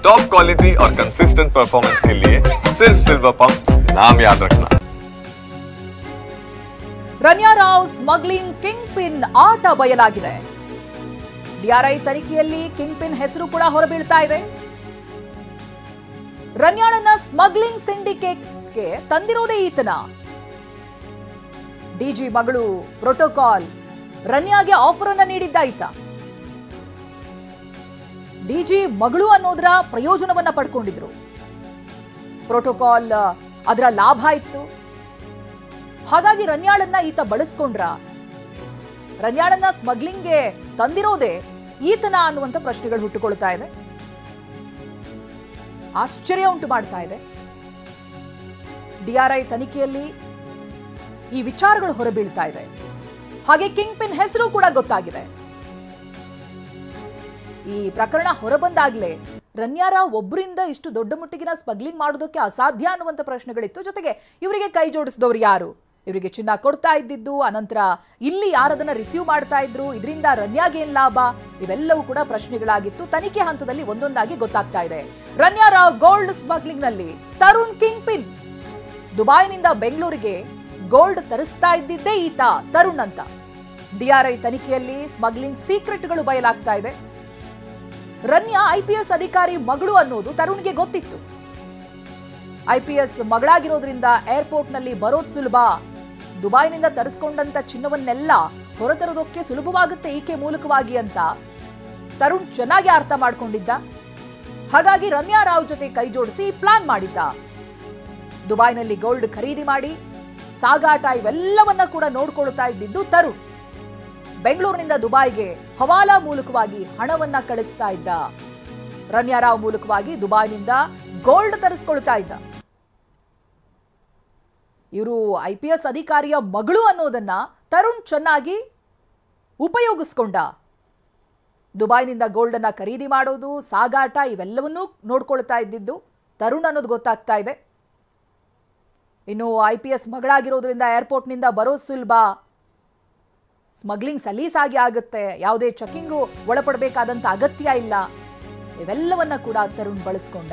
Top quality और consistent performance के लिए सिर्फ सिल्वर पंप नाम याद रखना। Ranya Rao smuggling king pin ಆಟ ಬಯಲಾಗಿದೆ. ಡಿಆರ್ಐ ತನಿಖೆಯಲ್ಲಿ ಕಿಂಗ್ ಪಿನ್ ಹೆಸರು ಕೂಡ ಹೊರಬೀಳ್ತಾ ಇದೆ. ರನ್ಯಾಳನ್ನ ಸ್ಮಗ್ಲಿಂಗ್ ಸಿಂಡಿಕೇಟ್ಗೆ ತಂದಿರೋದೇ ಈತನ. ಡಿಜಿ ಮಗಳು ಪ್ರೋಟೋಕಾಲ್ ರನ್ಯಾಗೆ ಆಫರ್ ಅನ್ನ ನೀಡಿದ್ದ ಈತ. ಡಿಜಿ ಮಗಳು ಅನ್ನೋದರ ಪ್ರಯೋಜನವನ್ನ ಪಡ್ಕೊಂಡಿದ್ರು. ಪ್ರೋಟೋಕಾಲ್ ಅದರ ಲಾಭ ಇತ್ತು. ಹಾಗಾಗಿ ರನ್ಯಾಳನ್ನ ಈತ ಬಳಸ್ಕೊಂಡ್ರ. ರನ್ಯಾಳನ್ನ ಸ್ಮಗ್ಲಿಂಗ್ಗೆ ತಂದಿರೋದೇ ಈತನ ಅನ್ನುವಂಥ ಪ್ರಶ್ನೆಗಳು ಹುಟ್ಟುಕೊಳ್ತಾ ಇದೆ. ಆಶ್ಚರ್ಯ ಉಂಟು ಮಾಡ್ತಾ ಇದೆ. ಡಿಆರ್ಐ ತನಿಖೆಯಲ್ಲಿ ಈ ವಿಚಾರಗಳು ಹೊರಬೀಳ್ತಾ ಇದೆ. ಹಾಗೆ ಕಿಂಗ್ ಪಿನ್ ಹೆಸರು ಕೂಡ ಗೊತ್ತಾಗಿದೆ. ಈ ಪ್ರಕರಣ ಹೊರಬಂದಾಗ್ಲೇ ರನ್ಯಾರಾವ್ ಒಬ್ಬರಿಂದ ಇಷ್ಟು ದೊಡ್ಡ ಮಟ್ಟಿಗಿನ ಸ್ಮಗ್ಲಿಂಗ್ ಮಾಡೋದಕ್ಕೆ ಅಸಾಧ್ಯ ಅನ್ನುವಂಥ ಪ್ರಶ್ನೆಗಳಿತ್ತು. ಜೊತೆಗೆ ಇವರಿಗೆ ಕೈ ಜೋಡಿಸಿದವರು ಯಾರು, ಇವರಿಗೆ ಚಿನ್ನ ಕೊಡ್ತಾ ಇದ್ದಿದ್ದು, ಅನಂತರ ಇಲ್ಲಿ ಯಾರದನ್ನ ರಿಸೀವ್ ಮಾಡ್ತಾ ಇದ್ರು, ಇದರಿಂದ ರನ್ಯಾಗೆ ಏನ್ ಲಾಭ, ಇವೆಲ್ಲವೂ ಕೂಡ ಪ್ರಶ್ನೆಗಳಾಗಿತ್ತು. ತನಿಖೆ ಹಂತದಲ್ಲಿ ಒಂದೊಂದಾಗಿ ಗೊತ್ತಾಗ್ತಾ ಇದೆ. ರನ್ಯಾರಾವ್ ಗೋಲ್ಡ್ ಸ್ಮಗ್ಲಿಂಗ್ ನಲ್ಲಿ ತರುಣ್ ಕಿಂಗ್ ಪಿನ್. ದುಬೈನಿಂದ ಬೆಂಗಳೂರಿಗೆ ಗೋಲ್ಡ್ ತರಿಸ್ತಾ ಇದ್ದಿದ್ದೇ ಈತ ತರುಣ್ ಅಂತ. ಡಿಆರ್ಐ ತನಿಖೆಯಲ್ಲಿ ಸ್ಮಗ್ಲಿಂಗ್ ಸೀಕ್ರೆಟ್ಗಳು ಬಯಲಾಗ್ತಾ ಇದೆ. ರನ್ಯಾ ಐಪಿಎಸ್ ಅಧಿಕಾರಿ ಮಗಳು ಅನ್ನೋದು ತರುಣ್ಗೆ ಗೊತ್ತಿತ್ತು. ಐಪಿಎಸ್ ಮಗಳಾಗಿರೋದ್ರಿಂದ ಏರ್ಪೋರ್ಟ್ ನಲ್ಲಿ ಬರೋದು ಸುಲಭ, ದುಬೈನಿಂದ ತರಿಸ್ಕೊಂಡಂತ ಚಿನ್ನವನ್ನೆಲ್ಲ ಹೊರತರೋದಕ್ಕೆ ಸುಲಭವಾಗುತ್ತೆ ಈಕೆ ಮೂಲಕವಾಗಿ ಅಂತ ತರುಣ್ ಚೆನ್ನಾಗಿ ಅರ್ಥ ಮಾಡ್ಕೊಂಡಿದ್ದ. ಹಾಗಾಗಿ ರನ್ಯಾ ರಾವ್ ಜೊತೆ ಕೈ ಜೋಡಿಸಿ ಪ್ಲಾನ್ ಮಾಡಿದ್ದ. ದುಬೈನಲ್ಲಿ ಗೋಲ್ಡ್ ಖರೀದಿ ಮಾಡಿ ಸಾಗಾಟ ಇವೆಲ್ಲವನ್ನ ಕೂಡ ನೋಡ್ಕೊಳ್ತಾ ಇದ್ದಿದ್ದು ತರುಣ್. ಬೆಂಗಳೂರಿನಿಂದ ದುಬೈಗೆ ಹವಾಲಾ ಮೂಲಕವಾಗಿ ಹಣವನ್ನ ಕಳಿಸ್ತಾ ಇದ್ದ. ರನ್ಯಾ ರಾವ್ ಮೂಲಕವಾಗಿ ದುಬೈನಿಂದ ಗೋಲ್ಡ್ ತರಿಸ್ಕೊಳ್ತಾ ಇದ್ದ. ಇವರು ಐಪಿಎಸ್ ಅಧಿಕಾರಿಯ ಮಗಳು ಅನ್ನೋದನ್ನ ತರುಣ್ ಚೆನ್ನಾಗಿ ಉಪಯೋಗಿಸ್ಕೊಂಡ. ದುಬೈನಿಂದ ಗೋಲ್ಡ್ ಅನ್ನ ಖರೀದಿ ಮಾಡೋದು, ಸಾಗಾಟ ಇವೆಲ್ಲವನ್ನೂ ನೋಡ್ಕೊಳ್ತಾ ಇದ್ದಿದ್ದು ತರುಣ್ ಅನ್ನೋದು ಗೊತ್ತಾಗ್ತಾ ಇದೆ. ಇನ್ನು ಐಪಿಎಸ್ ಮಗಳಾಗಿರೋದ್ರಿಂದ ಏರ್ಪೋರ್ಟ್ನಿಂದ ಬರೋದು ಸುಲಭ, ಸ್ಮಗ್ಲಿಂಗ್ ಸಲೀಸಾಗಿ ಆಗುತ್ತೆ, ಯಾವುದೇ ಚೆಕಿಂಗು ಒಳಪಡಬೇಕಾದಂತ ಅಗತ್ಯ ಇಲ್ಲ, ಇವೆಲ್ಲವನ್ನ ಕೂಡ ತರುಣ್ ಬಳಸ್ಕೊಂಡ.